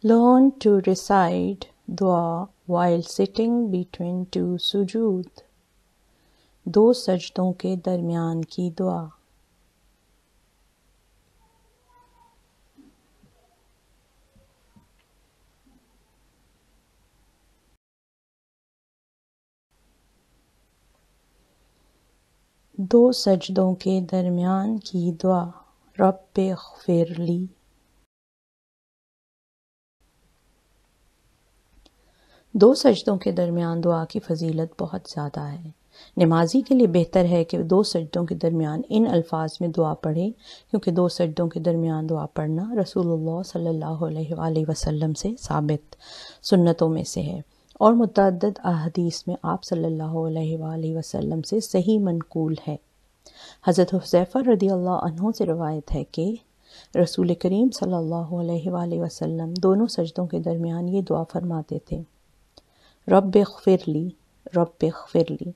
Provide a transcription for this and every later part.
Learn to recite dua while sitting between two sujood. دو سجدوں کے درمیان کی دعا. دو سجدوں کے درمیان کی دعا. رب اغفر لی. دو سجدوں کے درمیان دعا کی فضیلت بہت زیادہ ہے. نمازی کے لیے بہتر ہے کہ دو سجدوں کے درمیان ان الفاظ میں دعا پڑھے، کیونکہ دو سجدوں کے درمیان دعا پڑھنا رسول اللہ صلی اللہ علیہ وآلہ وسلم سے ثابت سنتوں میں سے ہے، اور متعدد احادیث میں آپ صلی اللہ علیہ وآلہ وسلم سے صحیح منقول ہے. حضرت حذیفہ رضی اللہ عنہ سے روایت ہے کہ رسول کریم صلی اللہ علیہ وآلہ وسلم دونوں سجدوں کے درمیان یہ دعا فرماتے تھے: رب اغفر لی، رب اغفر لی.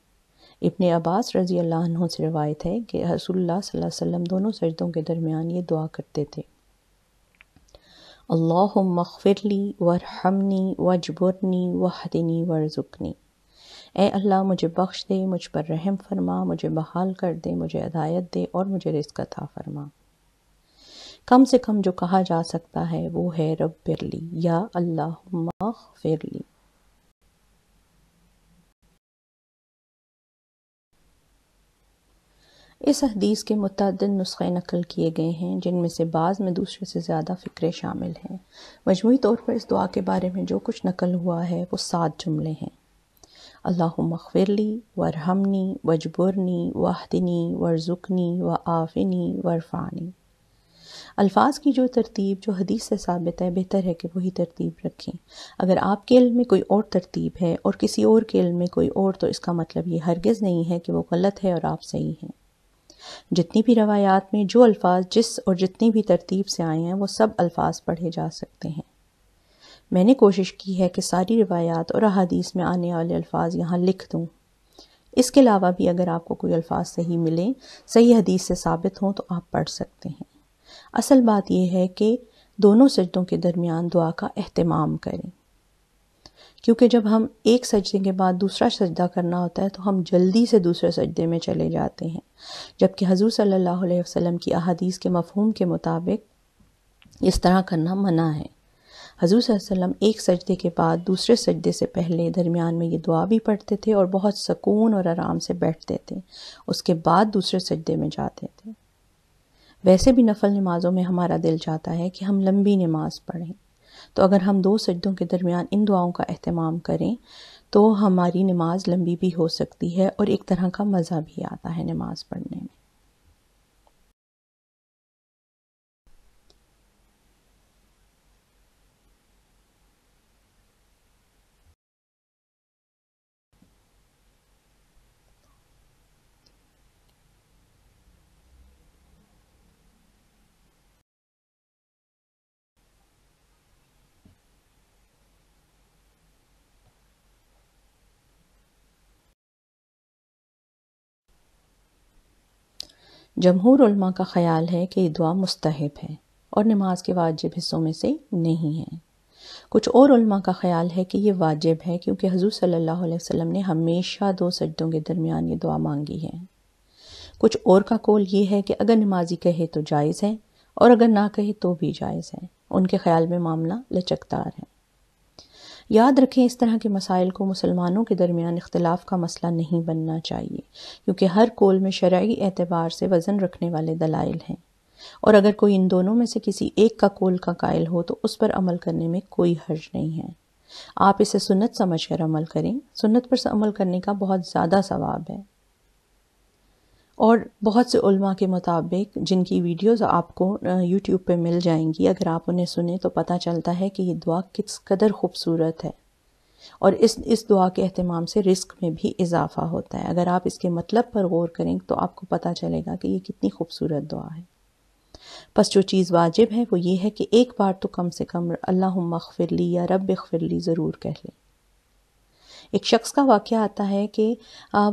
ابن عباس رضی اللہ عنہ سے روایت ہے کہ رسول اللہ صلی اللہ علیہ وسلم دونوں سجدوں کے درمیان یہ دعا کرتے تھے: اللہم اغفر لی وارحمنی واجبرنی واہدنی وارزقنی. اے اللہ مجھے بخش دے، مجھ پر رحم فرما، مجھے بحال کر دے، مجھے ہدایت دے اور مجھے رزق عطا فرما. کم سے کم جو کہا جا سکتا ہے وہ ہے رب اغفر لی یا اللہم اغفر لی. اس حدیث کے متعدد نسخے نقل کیے گئے ہیں، جن میں سے بعض میں دوسرے سے زیادہ فقرے شامل ہیں. مجموعی طور پر اس دعا کے بارے میں جو کچھ نقل ہوا ہے وہ 7 جملے ہیں: اللہم اغفر لی وارحمنی واجبرنی واہدنی وارزقنی وعافنی وارفعنی. الفاظ کی جو ترتیب جو حدیث سے ثابت ہے، بہتر ہے کہ وہی ترتیب رکھیں. اگر آپ کے علم میں کوئی اور ترتیب ہے اور کسی اور کے علم میں کوئی اور، تو اس کا مطلب یہ ہرگز نہیں ہے کہ وہ غلط ہے اور آپ صحیح ہیں. جتنی بھی روایات میں جو الفاظ جس اور جتنی بھی ترتیب سے آئے ہیں وہ سب الفاظ پڑھے جا سکتے ہیں. میں نے کوشش کی ہے کہ ساری روایات اور احادیث میں آنے والے الفاظ یہاں لکھ دوں. اس کے علاوہ بھی اگر آپ کو کوئی الفاظ صحیح ملیں، صحیح حدیث سے ثابت ہوں، تو آپ پڑھ سکتے ہیں. اصل بات یہ ہے کہ دونوں سجدوں کے درمیان دعا کا اہتمام کریں، کیونکہ جب ہم ایک سجدے کے بعد دوسرا سجدہ کرنا ہوتا ہے تو ہم جلدی سے دوسرے سجدے میں چلے جاتے ہیں، جبکہ حضور صلی اللہ علیہ وسلم کی احادیث کے مفہوم کے مطابق اس طرح کرنا منع ہے. حضور صلی اللہ علیہ وسلم ایک سجدے کے بعد دوسرے سجدے سے پہلے درمیان میں یہ دعا بھی پڑھتے تھے اور بہت سکون اور آرام سے بیٹھتے تھے، اس کے بعد دوسرے سجدے میں جاتے تھے. ویسے بھی نفل نمازوں میں ہمارا دل چاہتا ہے کہ ہم لمبی نماز پڑھیں، تو اگر ہم دو سجدوں کے درمیان ان دعاؤں کا اہتمام کریں تو ہماری نماز لمبی بھی ہو سکتی ہے اور ایک طرح کا مزہ بھی آتا ہے نماز پڑھنے میں. جمہور علماء کا خیال ہے کہ یہ دعا مستحب ہے اور نماز کے واجب حصوں میں سے نہیں ہے. کچھ اور علماء کا خیال ہے کہ یہ واجب ہے، کیونکہ حضور صلی اللہ علیہ وسلم نے ہمیشہ دو سجدوں کے درمیان یہ دعا مانگی ہے. کچھ اور کا قول یہ ہے کہ اگر نمازی کہے تو جائز ہے اور اگر نہ کہے تو بھی جائز ہے. ان کے خیال میں معاملہ لچکدار ہے. یاد رکھیں، اس طرح کے مسائل کو مسلمانوں کے درمیان اختلاف کا مسئلہ نہیں بننا چاہیے، کیونکہ ہر قول میں شرعی اعتبار سے وزن رکھنے والے دلائل ہیں، اور اگر کوئی ان دونوں میں سے کسی ایک کا قول کا قائل ہو تو اس پر عمل کرنے میں کوئی حرج نہیں ہے. آپ اسے سنت سمجھ کر عمل کریں. سنت پر عمل کرنے کا بہت زیادہ ثواب ہے، اور بہت سے علماء کے مطابق جن کی ویڈیوز آپ کو یوٹیوب پہ مل جائیں گی، اگر آپ انہیں سنیں تو پتہ چلتا ہے کہ یہ دعا کس قدر خوبصورت ہے، اور اس دعا کے اہتمام سے رزق میں بھی اضافہ ہوتا ہے. اگر آپ اس کے مطلب پر غور کریں تو آپ کو پتہ چلے گا کہ یہ کتنی خوبصورت دعا ہے. بس جو چیز واجب ہے وہ یہ ہے کہ ایک بار تو کم سے کم اللہم اغفر لی یا رب اغفر لی ضرور کہہ لیں. ایک شخص کا واقعہ آتا ہے کہ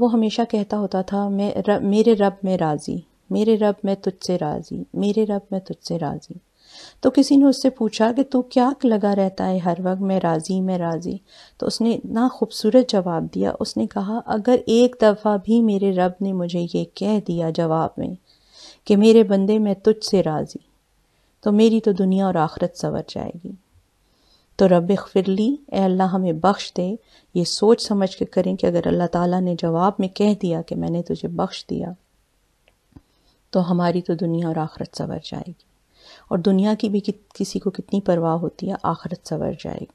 وہ ہمیشہ کہتا ہوتا تھا، میرے رب میں راضی، میرے رب میں تجھ سے راضی، میرے رب میں تجھ سے راضی. تو کسی نے اس سے پوچھا کہ تو کیا لگا رہتا ہے ہر وقت میں راضی میں راضی؟ تو اس نے اتنا خوبصورت جواب دیا، اس نے کہا اگر ایک دفعہ بھی میرے رب نے مجھے یہ کہہ دیا جواب میں کہ میرے بندے میں تجھ سے راضی، تو میری تو دنیا اور آخرت سنور جائے گی۔ تو رب اغفر لی، اے اللہ ہمیں بخش دے، یہ سوچ سمجھ کے کریں کہ اگر اللہ تعالیٰ نے جواب میں کہہ دیا کہ میں نے تجھے بخش دیا تو ہماری تو دنیا اور آخرت سنور جائے گی، اور دنیا کی بھی کسی کو کتنی پرواہ ہوتی ہے، آخرت سنور جائے گی۔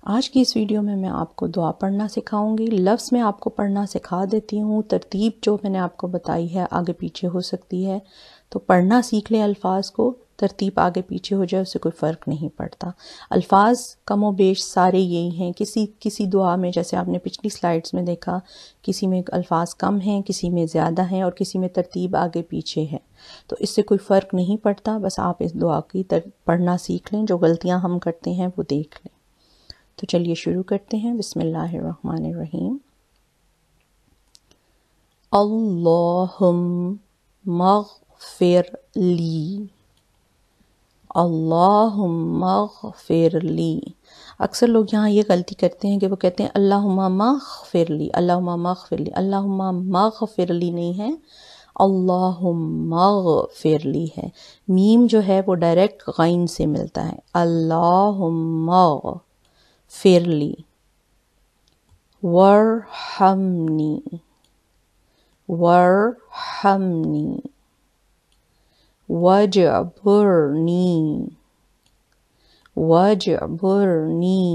آج کی اس ویڈیو میں آپ کو دعا پڑھنا سکھاؤں گی۔ لفظ میں آپ کو پڑھنا سکھا دیتی ہوں، ترتیب جو میں نے آپ کو بتائی ہے آگے پیچھے ہو سکتی ہے، تو پڑھنا سیکھ لیں الفاظ کو، ترتیب آگے پیچھے ہو جائے اس سے کوئی فرق نہیں پڑتا۔ الفاظ کم و بیش سارے یہی ہیں، کسی دعا میں جیسے آپ نے پچھلی سلائیڈز میں دیکھا، کسی میں الفاظ کم ہیں، کسی میں زیادہ ہیں، اور کسی میں ترتیب آگے پیچھے ہے، تو اس سے کوئی فرق نہیں پڑتا۔ بس آپ اس دعا کی پڑھنا سیکھ لیں، جو غلطیاں ہم کرتے ہیں وہ دیکھ لیں۔ تو چلیے شروع کرتے ہیں۔ بسم اللہ الرحمن الرحیم۔ اللہم اغفر لی، اللہم اغفر لی۔ اکثر لوگ یہاں یہ غلطی کرتے ہیں کہ وہ کہتے ہیں اللہم مغفر لی، اللہم مغفر لی، اللہم مغفر لی نہیں ہے، اللہم مغفر لی ہے۔ میم جو ہے وہ ڈائریکٹ غین سے ملتا ہے، اللہم اغفر لی، ورحمنی، ورحمنی، وجبرنی، وجبرنی،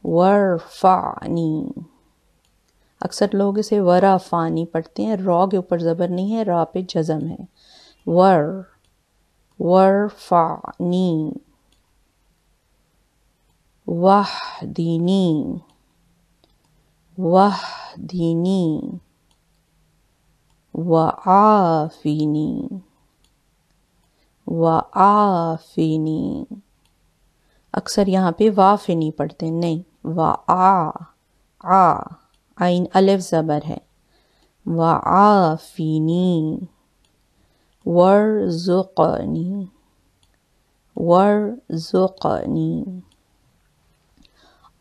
ورفعنی۔ اکثر لوگ اسے ورفعنی پڑھتے ہیں، را کے اوپر زبر نہیں ہے، را پہ جزم ہے، ورفعنی، وحدینی، وحدینی، وعافینی، وعافینی۔ اکثر یہاں پہ وافینی پڑھتے ہیں، نہیں، عین الف زبر ہے، وعافینی، ورزقنی، ورزقنی،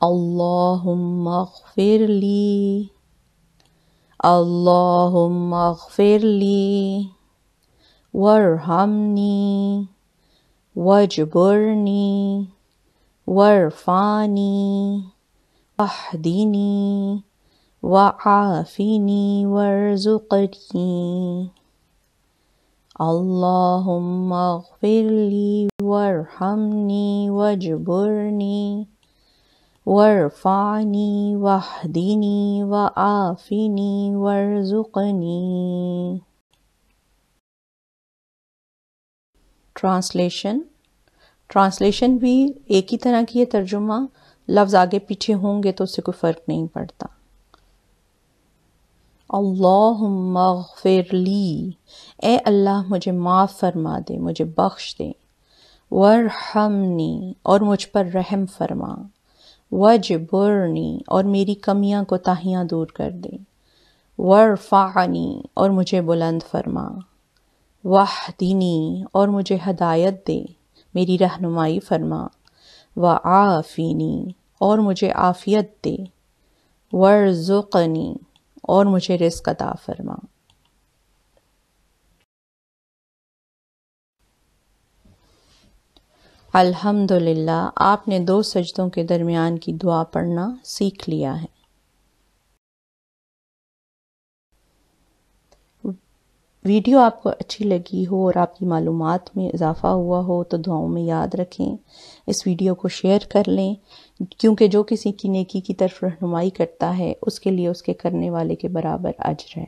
اللہم اغفر لی، اللہم اغفر لی، ورحمنی، وجبرنی، ورفعنی، واہدنی، وعافنی، وارزقنی۔ اللہم اغفر لی، ورحمنی، وجبرنی، ورفعنی، واہدنی، وعافنی، وارزقنی۔ ٹرانسلیشن بھی ایک ہی طرح کی ہے، ترجمہ لفظ آگے پیچھے ہوں گے تو اس سے کوئی فرق نہیں پڑتا۔ اللہم اغفر لی، اے اللہ مجھے معاف فرما دے، مجھے بخش دے، ورحمنی، اور مجھ پر رحم فرما، وجبرنی، اور میری کمیاں کوتاہیاں دور کر دے، ورفعنی، اور مجھے بلند فرما، واہدنی، اور مجھے ہدایت دے، میری رہنمائی فرما، وعافنی، اور مجھے عافیت دے، ورزقنی، اور مجھے رزق عطا فرما۔ الحمدللہ، آپ نے 2 سجدوں کے درمیان کی دعا پڑھنا سیکھ لیا ہے۔ ویڈیو آپ کو اچھی لگی ہو اور آپ کی معلومات میں اضافہ ہوا ہو تو دعاؤں میں یاد رکھیں، اس ویڈیو کو شیئر کر لیں، کیونکہ جو کسی کی نیکی کی طرف رہنمائی کرتا ہے اس کے لیے اس کے کرنے والے کے برابر اجر ہے۔